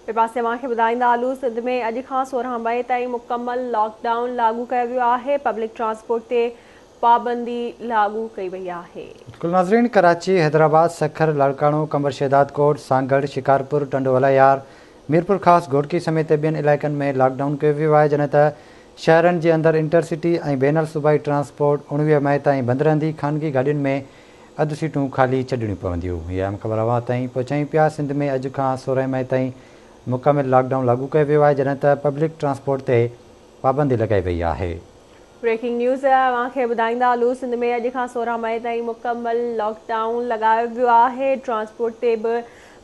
ॿिए पासे तव्हांखे ॿुधाईंदा हलूं सिंध में अॼु खां 16 मई ताईं मुकमल लॉकडाउन लागू कयो वियो आहे। पब्लिक ट्रांसपोर्ट ते पाबंदी लागू कई वई आहे। बिल्कुलु नाज़रीन, कराची, हैदराबाद, सखर, लाड़काणो, कंबर शहदाद कोट, सांगड़, शिकारपुर, टंडोवालायार, मीरपुर ख़ास घोटकी समेत ॿियनि इलाइक़नि में लॉकडाउन कयो वियो आहे, जॾहिं त शहरनि जे अंदरि इंटरसिटी ऐं बैनल सूबाई ट्रांसपोर्ट 19 मई ताईं बंदि रहंदी। ख़ानगी गाॾियुनि में अधु सीटूं ख़ाली छॾणियूं पवंदियूं। इहा अहम ख़बर अवां ताईं पहुचायूं पिया। सिंध में अॼु खां 16 मई ताईं मुकमिल लॉकडाउन लागू कयो वियो आहे, जॾहिं त पब्लिक ट्रांसपोर्ट ते पाबंदी लॻाई वई आहे। ब्रेकिंग न्यूज़ तव्हांखे ॿुधाईंदा हलूं सिंध में अॼु खां 16 मई ताईं मुकमल लॉकडाउन लॻायो वियो आहे। ट्रांसपोर्ट ते बि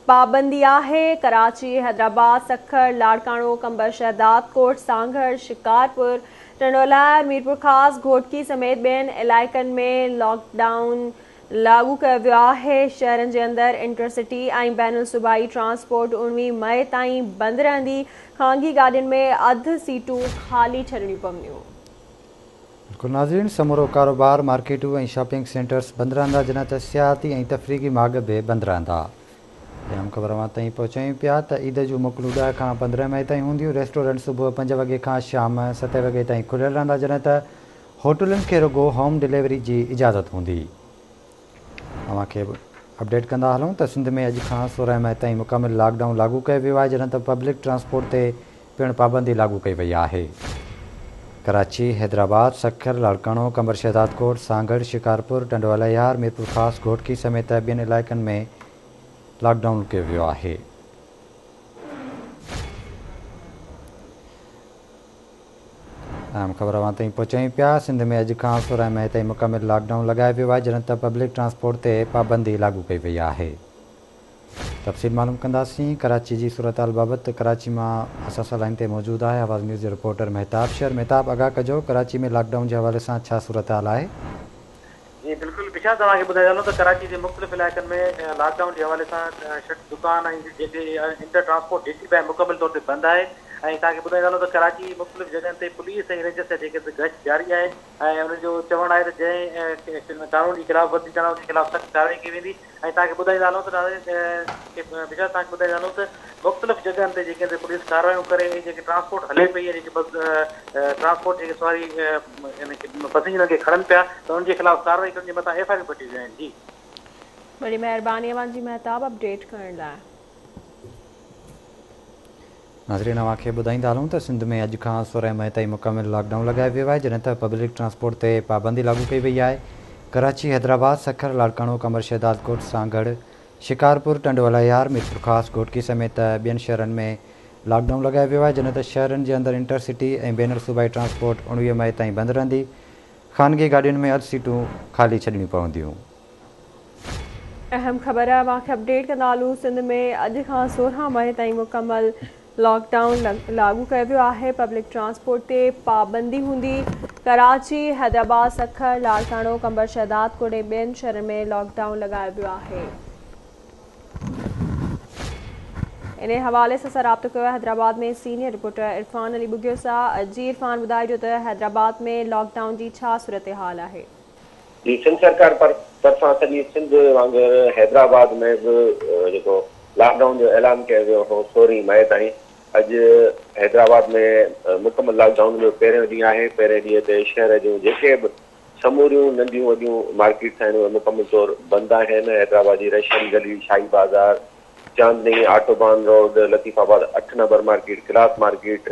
पाबंदी आहे। कराची, हैदराबाद, सखर, लाड़काणो, कंबर शहदाद कोट, सांगड़, शिकारपुर, टंडोलायर, मीरपुर ख़ास घोटकी समेत ॿियनि इलाइक़नि में लॉकडाउन लागू कयो वियो आहे। शहरनि जे अंदरि इंटरसिटी ऐं बैनुल सूबाई ट्रांसपोर्ट 19 मई ताईं बंदि रहंदी। ख़ानगी गाॾियुनि में अधु सीटूं ख़ाली छॾणियूं पवंदियूं। बिल्कुलु नाज़रीन, समूरो कारोबार, मार्केटूं ऐं शॉपिंग सेंटर्स बंदि रहंदा, जॾहिं त सियाहती ऐं तफ़रीकी मार्ग बि बंदि रहंदा। अहम ख़बर अवां ताईं पहुचायूं पिया त ईद जूं मोकलूं 10 खां 15 मई ताईं हूंदियूं। रेस्टोरेंट सुबुह 5 वॻे खां शाम 7 वॻे ताईं खुलियल रहंदा, जॾहिं त होटलुनि खे रुॻो होम डिलीवरी जी इजाज़त हूंदी। अव्हांखे अपडेट कंदा हलूं त सिंध में अॼु खां 16 मई ताईं मुकमिल लॉकडाउन लागू कयो वियो आहे, जॾहिं त पब्लिक ट्रांसपोर्ट ते पिणु पाबंदी लागू कई वई आहे। कराची, हैदराबाद, सखर, लाड़काणो, कंबर शहदाद कोट, सांगड़, शिकारपुर, टंडोवालायार, मीरपुर ख़ास घोटकी समेत ॿियनि इलाइक़नि में लॉकडाउन कयो वियो आहे। अहम ख़बर अवां ताईं पहुचायूं पिया। सिंध में अॼु खां 16 मई ताईं मुकमिल लॉकडाउन लॻायो वियो आहे, जॾहिं त पब्लिक ट्रांसपोर्ट ते पाबंदी लागू कई वई आहे। तफ़सील मालूम कंदासीं कराची जी सूरत हाल बाबति। कराची मां असां सां लाइन ते मौजूदु आहे आवाज़ न्यूज़ जो रिपोर्टर महताब शहर। महताब, आगाह कजो, कराची में लॉकडाउन जे हवाले सां छा सूरत हाल आहे? जी बिल्कुलु बिशा, तव्हांखे ॿुधाए हलो त कराची जे मुख़्तलिफ़ इलाइक़नि में लॉकडाउन जे हवाले सां दुकान ऐं जेके इंटर ट्रांसपोर्ट जेकी बि आहे मुकमिल तौर ते बंदि आहे। ऐं तव्हांखे ॿुधाए हलो त कराची मुख़्तलिफ़ जॻहियुनि ते पुलिस ऐं रेंजर्स जा जेके गश्त जारी आहे ऐं उन्हनि जो चवणु आहे त जंहिं कानून जी ख़िलाफ़ वर्जी कंदा उनजे ख़िलाफ़ सख़्तु कार्रवाई कई वेंदी। ऐं तव्हांखे ॿुधाईंदा हलूं त बिशा तव्हांखे ॿुधाईंदा हलूं त मुख़्तलिफ़ जॻहियुनि ते जेके पुलिस कार्रवायूं करे जेके ट्रांसपोर्ट हले पई आहे, जेके ट्रांसपोर्ट जेके सवारी पैसेंजरनि खे खणनि पिया त उनजे ख़िलाफ़ कार्रवाई करण जे मथां FIR वठी विया आहिनि। जी बड़ी महिरबानी अवांजी महताब अपडेट करण लाइ। नाज़रीन, अव्हांखे ॿुधाईंदा हलूं त सिंध में अॼु खां 16 मई ताईं मुकमिल लॉकडाउन लॻायो वियो आहे, जॾहिं त पब्लिक ट्रांसपोर्ट ते पाबंदी लागू कई वई आहे। कराची, हैदराबाद, सखर, लाड़काणो, कंबर शहदाद कोट, सांगड़, शिकारपुर, टंडोवालायार, मीरपुर ख़ास घोटकी समेत ॿियनि शहरनि में लॉकडाउन लॻायो वियो आहे, जॾहिं त शहरनि जे अंदरि इंटरसिटी ऐं बैनुल सूबाई ट्रांसपोर्ट 19 मई ताईं बंदि रहंदी। ख़ानगी गाॾियुनि में अधु सीटूं ख़ाली छॾणियूं पवंदियूं। अहम ख़बर तव्हांखे अपडेट कंदा हलूं सिंध में अॼु खां 16 मई ताईं मुकमल लॉकडाउन लागू कयो वियो आहे। पब्लिक ट्रांसपोर्ट ते पाबंदी हूंदी। कराची, हैदराबाद, सखर, लाड़काणो, कंबर शहदाद कोट ऐं ॿियनि शहरनि में लॉकडाउन लॻायो वियो आहे। इन हवाले सां राब्तो कयो आहे हैदराबाद में सीनियर रिपोर्टर इरफान अली बुगियो सां। जी इरफान, ॿुधाइजो त हैदराबाद में लॉकडाउन जी छा सूरत हाल आहे? जी, सिंध सरकार तरफ़ां सॼी सिंध वांगुरु हैदराबाद में बि जेको लॉकडाउन जो ऐलान कयो वियो हो 16 मई ताईं। अॼु हैदराबाद में मुकमल लॉकडाउन जो पहिरियों ॾींहुं आहे। पहिरें ॾींहं ते शहर जूं जेके बि समूरियूं नंढियूं वॾियूं मार्केट्स आहिनि उहे मुकमल तौरु बंदि आहिनि। हैदराबाद जी रशियन गली, Shahi Bazaar, Chandni, Autobhan road, Latifabad 8 number market, class market,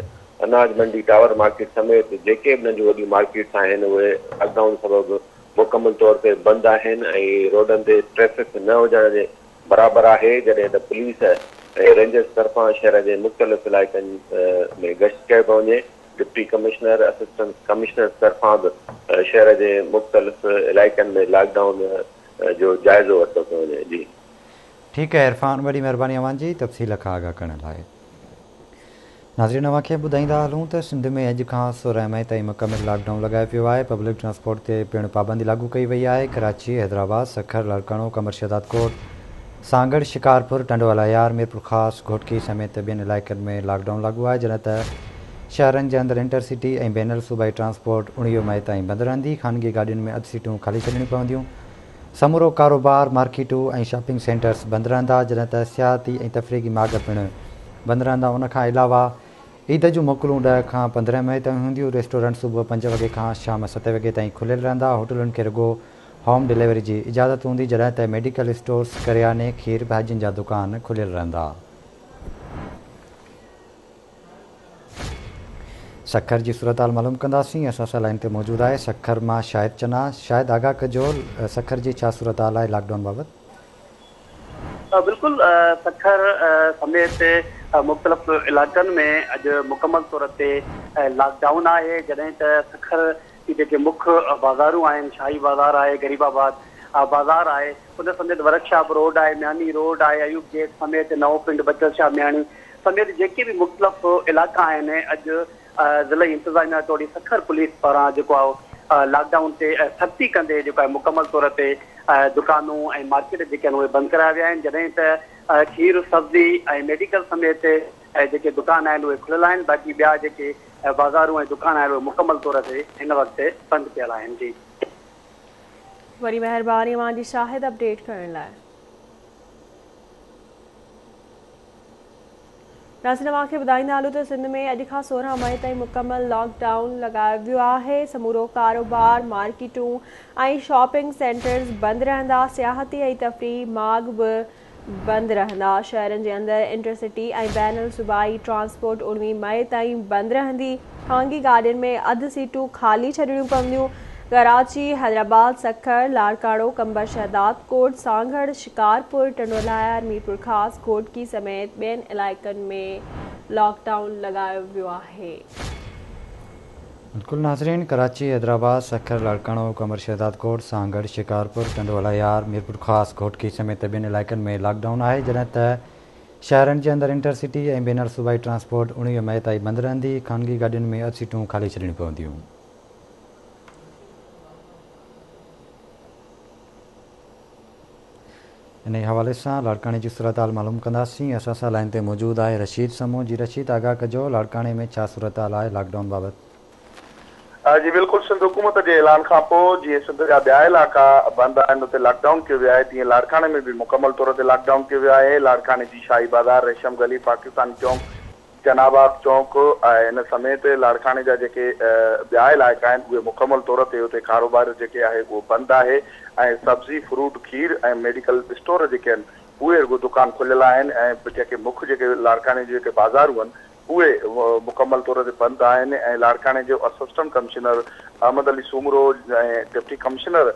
अनाज मंडी, टावर मार्केट समेत जेके बि नंढियूं वॾियूं मार्केट्स आहिनि उहे लॉकडाउन सबबि मुकमल तौर ते बंदि आहिनि ऐं रोडनि ते ट्रैफ़िक न हुजण जे बराबरि आहे। जॾहिं त पुलिस ऐं रेंजर्स तरफ़ां शहर जे मुख़्तलिफ़ इलाइक़नि में गश्त कयो पियो वञे। डिप्टी कमिश्नर, असिस्टेंट कमिश्नर तरफ़ां बि शहर जे मुख़्तलिफ़ इलाइक़नि में लॉकडाउन जो जाइज़ो वरितो पियो वञे। जी ठीकु आहे इरफान, वॾी महिरबानी अव्हांजी तफ़सील खां आगाह करण लाइ। नाज़रीन, अव्हांखे ॿुधाईंदा हलूं त सिंध में अॼु खां 16 मई ताईं मुकमिल लॉकडाउन लॻायो वियो आहे। पब्लिक ट्रांसपोर्ट ते पिणु पाबंदी लागू कई वई आहे। कराची, हैदराबाद, सखर, लाड़काणो, कंबर शहदाद कोट, सांगड़, शिकारपुर, टंडोवालायार, मीरपुर ख़ास घोटकी समेत ॿियनि इलाइक़नि में लॉकडाउन लागू आहे, जॾहिं त शहरनि जे अंदरि इंटरसिटी ऐं बैनुल सूबाई ट्रांसपोर्ट 19 मई ताईं बंदि रहंदी। ख़ानगी गाॾियुनि में अधु सीटूं ख़ाली छॾणियूं पवंदियूं। समूरो कारोबार, मार्केटूं ऐं शॉपिंग सेंटर्स बंदि रहंदा, जॾहिं त सियाहती ऐं तफ़रीकी मार्ग पिणु बंदि रहंदा। उनखां अलावा ईद जूं मोकलूं 10 खां 15 मई ताईं हूंदियूं। रेस्टोरेंट सुबुह 5 वॻे खां शाम 7 वॻे ताईं खुलियल रहंदा। होटलुनि खे रुॻो होम डिलीवरी जी इजाज़त हूंदी, जॾहिं त मेडिकल स्टोर्स, करियाने, खीर भाॼियुनि जा दुकान खुलियल रहंदा। सखर जी सूरत हाल मालूम कंदासीं। असां सां लाइन ते मौजूदु आहे सखर मां शाहिद चना। शायद आगाह कजो, सखर जी छा सूरत हाल आहे लॉकडाउन बाबति? बिल्कुलु सखर समेत मुख़्तलिफ़ इलाइक़नि में अॼु मुकमल तौर ते लॉकडाउन आहे, जॾहिं त सखर जी जेके मुख्य बाज़ारूं आहिनि, शाही बाज़ार आहे, गरीबाबाद बाज़ार आहे, उन समेत वर्कशॉप रोड आहे, म्यानी रोड आहे, अयूब गेट समेत नओं पिंड बचल शाह म्याणी समेत जेके बि मुख़्तलिफ़ इलाइक़ा आहिनि, अॼु ज़िला इंतिज़ामिया तौर सखर पुलिस पारां जेको आहे लॉकडाउन ते सख़्ती कंदे जेको आहे मुकमल तौर ते दुकानूं ऐं मार्केट जेके आहिनि उहे बंदि कराया विया आहिनि, जॾहिं त खीर सब्ज़ी ऐं मेडिकल समेत जेके दुकान आहिनि उहे खुलियल आहिनि। बाक़ी ॿिया जेके बाज़ारूं ऐं दुकान आहिनि उहे मुकमल तौर ते हिन वक़्तु बंदि कयल आहिनि। जी वरी महिरबानी मुंहिंजी शाहिद अपडेट करण लाइ। नाज़रीन तव्हांखे ॿुधाईंदा हलूं त सिंध में अॼु खां 16 मई ताईं मुकमल लॉकडाउन लॻायो वियो आहे। समूरो कारोबार, मार्केटूं ऐं शॉपिंग सेंटर्स बंदि रहंदा। सियाहती ऐं तफ़रीह मार्ग बि बंदि रहंदा। शहरनि जे अंदरि इंटरसिटी ऐं बैन सूबाई ट्रांसपोर्ट 19 मई ताईं बंदि रहंदी। ख़ानगी गाॾियुनि में अधु सीटूं ख़ाली छॾणियूं पवंदियूं। कराची, हैदराबाद, सखर, लाड़काणो, कंबर शहदाद कोट, सांगड़, शिकारपुर, टंडोलाया, मीरपुर ख़ास, घोटकी समेत ॿियनि इलाइक़नि में लॉकडाउन लॻायो वियो आहे। बिल्कुलु नाज़रीन, कराची, हैदराबाद, सखर, लाड़काणो, कंबर शहदाद कोट, सांगड़, शिकारपुर, टंडोलाया, मीरपुर ख़ास, घोटकी समेत ॿियनि इलाइक़नि में लॉकडाउन आहे, जॾहिं त शहरनि जे अंदरि इंटरसिटी ऐं बैनर सूबाई ट्रांसपोर्ट 19 मई ताईं बंदि रहंदी। ख़ानगी गाॾियुनि में अधु सीटूं ख़ाली छॾणियूं पवंदियूं। इन हवाले सां लाड़काणे जी सूरत हाल मालूम कंदासीं। असां सां लाइन ते मौजूदु आहे रशीद समूह। जी रशीद, आगाह कजो, लाड़काणे में छा सूरत हाल आहे लॉकडाउन बाबति? जी बिल्कुलु, सिंध हुकूमत जे ऐलान खां पोइ जीअं सिंध जा ॿिया इलाइक़ा बंदि आहिनि उते लॉकडाउन कयो वियो आहे, तीअं लाड़काणे में बि मुकमल तौर ते लॉकडाउन कयो वियो आहे। लाड़काणे जी शाही बाज़ार, रेशम गली, पाकिस्तान चौक, जनाबाग चौक ऐं इन समेत लाड़काणे जा जेके ॿिया इलाइक़ा आहिनि उहे मुकमल तौर ते उते कारोबार जेके आहे उहो बंदि आहे ऐं सब्ज़ी, फ्रूट, खीर ऐं मेडिकल स्टोर जेके आहिनि उहे रुॻो दुकान खुलियल आहिनि ऐं जेके मुख्य जेके लाड़काणे जी जेके बाज़ारूं आहिनि उहे मुकमल तौर ते बंदि आहिनि। ऐं लाड़काणे जो असिस्टेंट कमिश्नर अहमद अली सूमरो ऐं डिप्टी कमिश्नर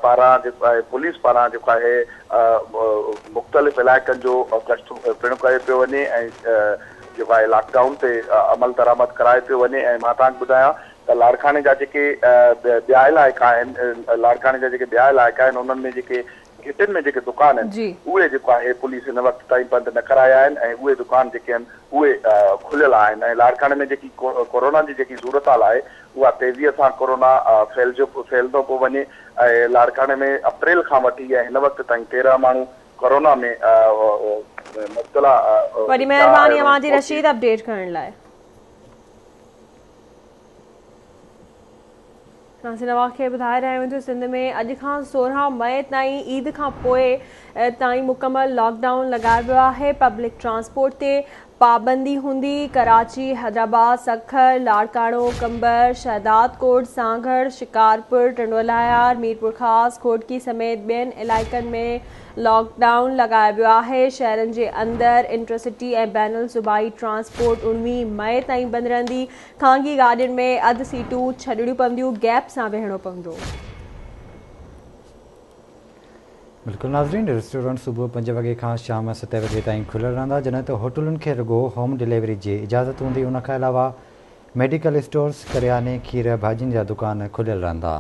पारां जेको आहे पुलिस पारां जेको आहे मुख़्तलिफ़ इलाइक़नि जो गश्त पिणु कयो पियो वञे ऐं जेको आहे लॉकडाउन ते अमल दरामद कराए पियो वञे। ऐं मां तव्हांखे ॿुधायां त लाड़काणे जा जेके ॿिया इलाइक़ा आहिनि, लाड़काणे जा जेके ॿिया इलाइक़ा आहिनि उन्हनि में जेके घिटियुनि में जेके दुकान आहिनि उहे जेको आहे पुलिस हिन वक़्त ताईं बंदि न कराया आहिनि ऐं उहे दुकान जेके आहिनि उहे खुलियल आहिनि। ऐं लाड़काणे में जेकी कोरोना जी जेकी सूरत हाल आहे उहा तेज़ीअ सां कोरोना फैलंदो पियो वञे ऐं लाड़काणे में अप्रैल खां वठी ऐं हिन वक़्त ताईं 13 माण्हू कोरोना में मुब्तला। वरी महिरबानी मुंहिंजी रशीद अपडेट करण लाइ। तव्हांखे ॿुधाए रहिया आहियूं त सिंध में अॼु खां 16 मई ताईं ईद खां पोइ ताईं मुकमल लॉकडाउन लॻायो वियो आहे। पब्लिक ट्रांसपोर्ट ते पाबंदी हूंदी। कराची, हैदराबाद, सखर, लाड़काणो, कंबर, शहदाद कोट, सांगड़, शिकारपुर, टंडोलाया, मीरपुर ख़ास, घोटकी समेत ॿियनि इलाइक़नि में लॉकडाउन लॻायो वियो आहे। शहरनि जे अंदरि इंटरसिटी ऐं बैन सूबाई ट्रांसपोर्ट 19 मई ताईं बंदि रहंदी। ख़ानगी गाॾियुनि में अधु सीटूं छॾणियूं पवंदियूं, गैप सां वेहणो पवंदो। बिल्कुलु नाज़रीन, रेस्टोरेंट सुबुह 5 वॻे खां शाम 7 वॻे ताईं खुलियल रहंदा, जॾहिं त होटलुनि खे रुॻो होम डिलीवरी जी इजाज़त हूंदी। उनखां अलावा मेडिकल स्टोर्स, करियाने, खीर भाॼियुनि जा दुकान खुलियल रहंदा।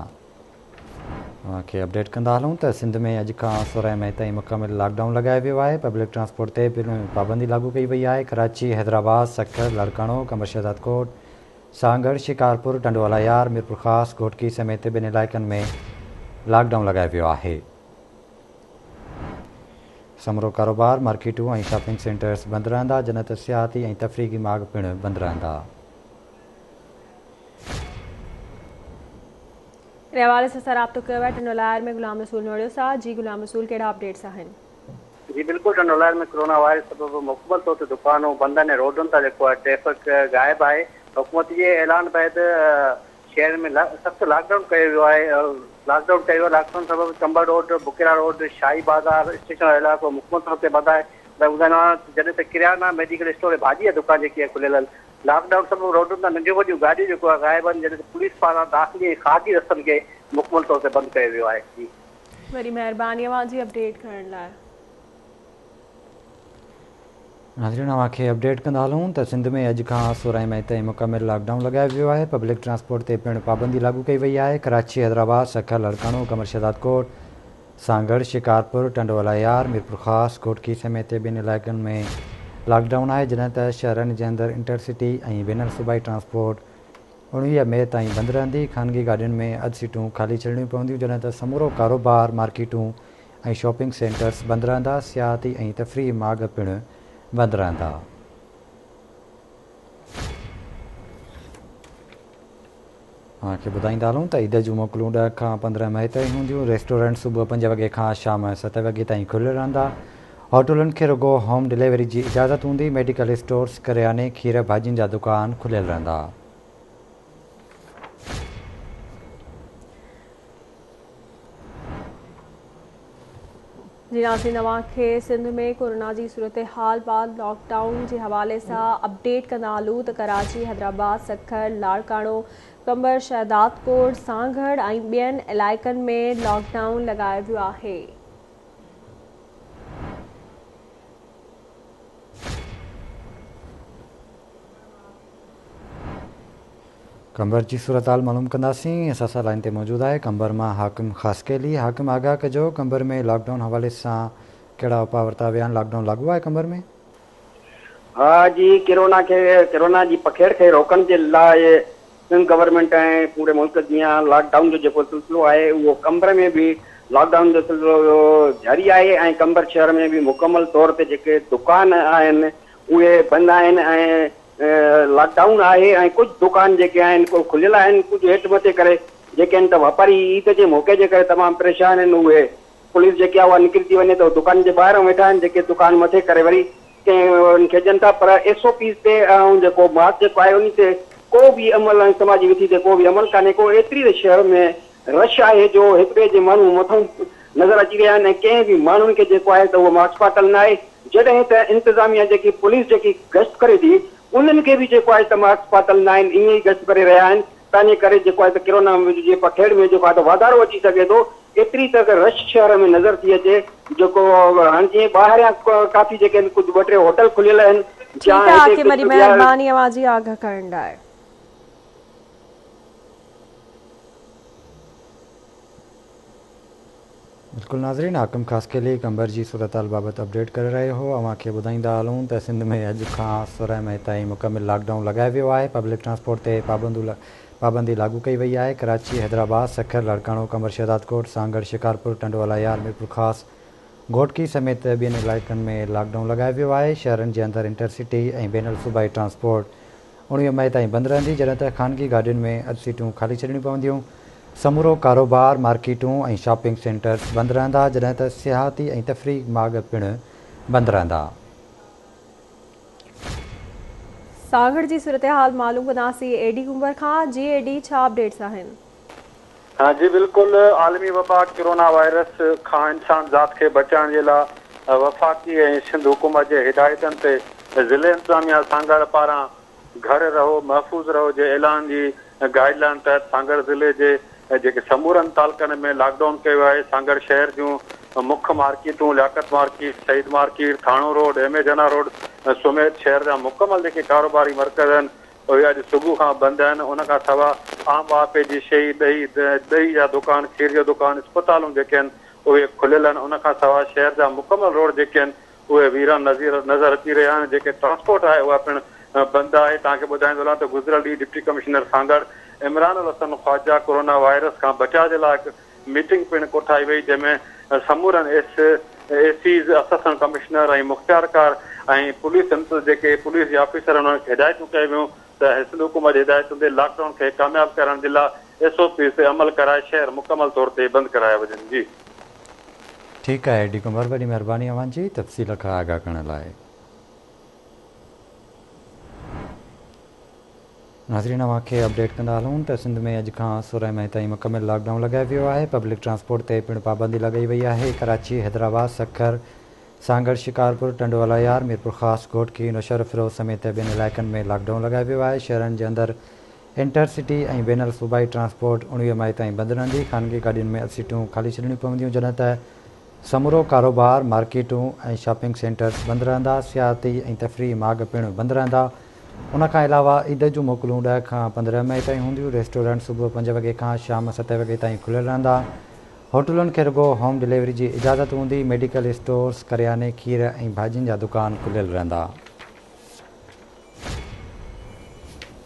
तव्हांखे अपडेट कंदा हलूं त सिंध में अॼु खां 16 मई ताईं मुकमल लॉकडाउन लॻायो वियो आहे। पब्लिक ट्रांसपोर्ट ते पाबंदी लागू कई वई आहे। कराची, हैदराबाद, सखर, लाड़काणो, कंबर शहदाद कोट, सांगड़, शिकारपुर, टंडोलाया, मीरपुर ख़ास, घोटकी समेत ॿियनि इलाइक़नि में लॉकडाउन लॻायो वियो आहे। समूरो कारोबार, मार्केटूं ऐं शॉपिंग सेंटर्स बंदि रहंदा, जॾहिं त सियाहती ऐं तफ़रीही मार्ग पिणु बंदि रहंदा। इन हवाले सां राब्तो कयो आहे टंडोलायर में गुलाम रसूल नोड़ियो सां। जी गुलाम रसूल, कहिड़ा अपडेट्स आहिनि? जी बिल्कुल टंडोलायर में कोरोना वायरस सबब मुकम्मल तौर ते दुकानूं बंद आहिनि, रोडुनि तां जेको आहे ट्रैफिक गाइब आहे। हुकूमत जे ऐलान बैदि शहर में सख़्तु लॉकडाउन कयो वियो आहे। लॉकडाउन सबब चंबल रोड, बुकेरा रोड, शाही बाज़ार, स्टेशन इलाइक़ो मुकम्मल तौर ते बंदि आहे। त ॿुधाईंदो आहियां जॾहिं त किराना, मेडिकल स्टोर, भाॼी जी दुकान जेकी आहे खुलियल आहिनि। लॉकडाउन सबब रोडुनि तां नंढियूं वॾियूं गाॾियूं जेको आहे गाइब आहिनि, जॾहिं त पुलिस पारां दाख़िली ऐं ख़ारजी रस्तनि खे मुकम्मल तौर ते बंदि कयो वियो आहे। जी वरी महिरबानी अवां जी अपडेट करण लाइ। नाज़रीन अव्हांखे अपडेट कंदा हलूं त सिंध में अॼु खां 16 मई ताईं मुकमिल लॉकडाउन लॻायो वियो आहे। पब्लिक ट्रांसपोर्ट ते पिणु पाबंदी लागू कई वई आहे। कराची, हैदराबाद, सखर, लड़काणो, कमर शहदाद कोट, सांगड़, शिकारपुर, टंडोला यार, मीरपुर ख़ास, कोटकी समेत ॿिनि इलाइक़नि में लॉकडाउन आहे, जॾहिं त शहरनि जे अंदरि इंटरसिटी ऐं बैनर सूबाई ट्रांसपोर्ट 19 मई ताईं बंदि रहंदी। ख़ानगी गाॾियुनि में अधु सीटूं ख़ाली छॾणियूं पवंदियूं, जॾहिं त समूरो कारोबार, मार्केटूं ऐं शॉपिंग सेंटर्स बंदि रहंदा। सियाहती ऐं तफ़रीह माॻ पिणु बंदि रहंदा। तव्हांखे ॿुधाईंदा हलूं त ईद जूं मोकलूं 10 खां 15 मई ताईं हूंदियूं। रेस्टोरेंट सुबुह 5 वॻे खां शाम 7 वॻे ताईं खुलियल रहंदा। होटलुनि खे रुॻो होम डिलीवरी जी इजाज़त हूंदी। मेडिकल स्टोर्स, करियाने, खीर भाॼियुनि जा दुकान खुलियल रहंदा। जी नाज़रीन, अव्हांखे सिंध में कोरोना जी सूरत हाल बाद लॉकडाउन जे हवाले सां अपडेट कंदा हलूं त कराची, हैदराबाद, सखर, लाड़काणो, कंबर, शहदाद कोट, सांगड़ ऐं ॿियनि इलाइक़नि में लॉकडाउन लॻायो वियो आहे। कंबर जी सूरत हाल मालूम कंदासीं। असां सां लाइन ते मौजूदु आहे कंबर मां हाकिम ख़ासकेली। हाकिम, आगाह कजो, कंबर में लॉकडाउन हवाले सां कहिड़ा उपाउ वरिता विया आहिनि? लॉकडाउन लागू आहे कंबर में? हाँ जी, कोरोना जी पखेड़ खे रोकण जे लाइ सिंध गवर्नमेंट ऐं पूरे मुल्क जीअं लॉकडाउन जो जेको सिलसिलो आहे उहो कंबर में बि लॉकडाउन जो सिलसिलो जारी आहे। ऐं कंबर शहर में बि मुकमल तौर ते जेके दुकान आहिनि उहे बंदि आहिनि ऐं लॉकडाउन आहे। ऐं कुझु दुकान जेके आहिनि को खुलियल आहिनि, कुझु हेठि मथे करे जेके आहिनि त वापारी ईद जे मौक़े जे करे तमामु परेशान आहिनि। उहे पुलिस जेके आहे उहा निकिरी थी वञे त दुकान जे ॿाहिरां वेठा आहिनि, जेके दुकान मथे करे वरी कंहिं खे ॾियनि था। पर SOPs ते ऐं जेको मार्च जेको आहे उन ते को बि अमल ऐं समाजी विधी ते को बि अमल कान्हे को। एतिरी त शहर में रश आहे जो हिक ॿिए जे माण्हू मथां नज़र अची रहिया आहिनि ऐं कंहिं बि माण्हुनि खे जेको आहे त उहो मास्क पातल न आहे। जॾहिं त इंतिज़ामिया जेकी पुलिस जेकी गश्त करे थी उन्हनि खे बि जेको आहे त मास्क पातल न आहिनि, ईअं ई गश्त करे रहिया आहिनि। तंहिंजे करे जेको आहे त कोरोना जे पखेड़ में जेको आहे त वाधारो अची सघे थो। एतिरी त रश शहर में नज़र थी अचे जेको हाणे जीअं ॿाहिरियां काफ़ी जेके आहिनि कुझु 2-3 होटल खुलियल आहिनि। वरी महिरबानी अवां जी आगाह करण लाइ। बिल्कुलु नाज़रीन, हाकिम ख़ासकेली कंबर जी सूरत हाल बाबति अपडेट करे रहियो हो। अव्हांखे ॿुधाईंदा हलूं त सिंध में अॼु खां 16 मई ताईं मुकमिल लॉकडाउन लॻायो वियो आहे। पब्लिक ट्रांसपोर्ट ते पाबंदी लागू कई वई आहे। कराची, हैदराबाद, सखर, लड़काणो, कमर शहदाद कोट, सांगड़, शिकारपुर, टंडोला यार, मीरपुर ख़ास, घोटकी समेत ॿियनि इलाइक़नि में लॉकडाउन लॻायो वियो आहे। शहरनि जे अंदरि इंटरसिटी ऐं बैनल सूबाई ट्रांसपोर्ट 19 मई ताईं बंदि रहंदी, जॾहिं त ख़ानगी गाॾियुनि में अधु सीटूं ख़ाली छॾणियूं पवंदियूं। समूरो कारोबार, मार्केटूं ऐं शॉपिंग सेंटर्स बंदि रहंदा, जॾहिं त सियाहती ऐं तफ़रीह माॻ पिणु बंदि रहंदा। सांगड़ जी सूरत हाल मालूम कंदासीं AD कुंबर खां। जी AD, छा अपडेट्स आहिनि? हाँ जी बिल्कुल, आलमी वबा कोरोना वायरस खां इंसान ज़ात खे बचाइण जे लाइ वफ़ाक़ी ऐं सिंध हुकूमत जे हिदायतनि ते ज़िले इंतिज़ामिया सांगड़ पारां घर रहो महफ़ूज़ रहो जे ऐलान जी गाइडलाइन तहत सांगड़ ज़िले जे जेके समूरनि तालुक़नि में लॉकडाउन कयो आहे। सांगड़ शहर जूं मुख्य मार्केटूं, लियाकत मार्केट, शहीद मार्केट, थाणो रोड, एमेजना रोड समेत शहर जा मुकमल जेके कारोबारी मर्कज़ आहिनि उहे अॼु सुबुह खां बंदि आहिनि। उन खां सवा आम वापे जी शइ, ॾही जा दुकान, खीर जो दुकान, अस्पतालूं जेके आहिनि उहे खुलियल आहिनि। उन खां सवा शहर जा मुकमल रोड जेके आहिनि उहे वीरान नज़र अची रहिया आहिनि। जेके ट्रांसपोर्ट आहे उहा पिणु बंदि आहे। तव्हांखे ॿुधाईंदो रहां त गुज़िरियल ॾींहुं deputy commissioner Sanghar Imran Hasan Khawaja coronavirus खां बचाव जे लाइ मीटिंग पिणु कोठाई वई, जंहिंमें समूरनि ACs, असिस्टेंट कमिश्नर ऐं मुख़्तियारकार ऐं पुलिस जेके पुलिस जे ऑफिसर उन्हनि खे हिदायतूं कयूं वियूं त सिंध हुकूमत जी हिदायतुनि ते लॉकडाउन खे कामयाबु करण जे लाइ SOPs ते अमल कराए शहर मुकमल तौर ते बंदि कराया वञनि। जी ठीकु आहे एडी कुमार, वॾी महिरबानी अवां जी तफ़सील खां आगाह करण लाइ। नाज़रीन, अव्हांखे अपडेट कंदा हलूं त सिंध में अॼु खां 16 मई ताईं मुकमिल लॉकडाउन लॻायो वियो आहे। पब्लिक ट्रांसपोर्ट ते पिणु पाबंदी लॻाई वई आहे। कराची, हैदराबाद, सखर, सांगड़, शिकारपुर, टंडोवाला यार, मीरपुर ख़ास, घोटकी, नौशहर फिरोज़ समेत ॿियनि इलाइक़नि में लॉकडाउन लॻायो वियो आहे। शहरनि जे अंदरि इंटरसिटी ऐं बैनल सूबाई ट्रांसपोर्ट 19 मई ताईं बंदि रहंदी। ख़ानगी गाॾियुनि में सीटूं ख़ाली छॾणियूं पवंदियूं, जॾहिं त समूरो कारोबार, मार्केटूं ऐं शॉपिंग सेंटर्स बंदि रहंदा। सियाहती ऐं तफ़रीही माॻ पिणु बंदि रहंदा। उनखां अलावा ईद जूं मोकलूं 10 खां 15 मई ताईं हूंदियूं। रेस्टोरेंट सुबुह 5 वॻे खां शाम 7 वॻे ताईं खुलियल रहंदा। होटलुनि खे रुॻो होम डिलीवरी जी इजाज़त हूंदी। मेडिकल स्टोर्स, करियाने, खीर ऐं भाॼियुनि जा दुकान खुलियल रहंदा।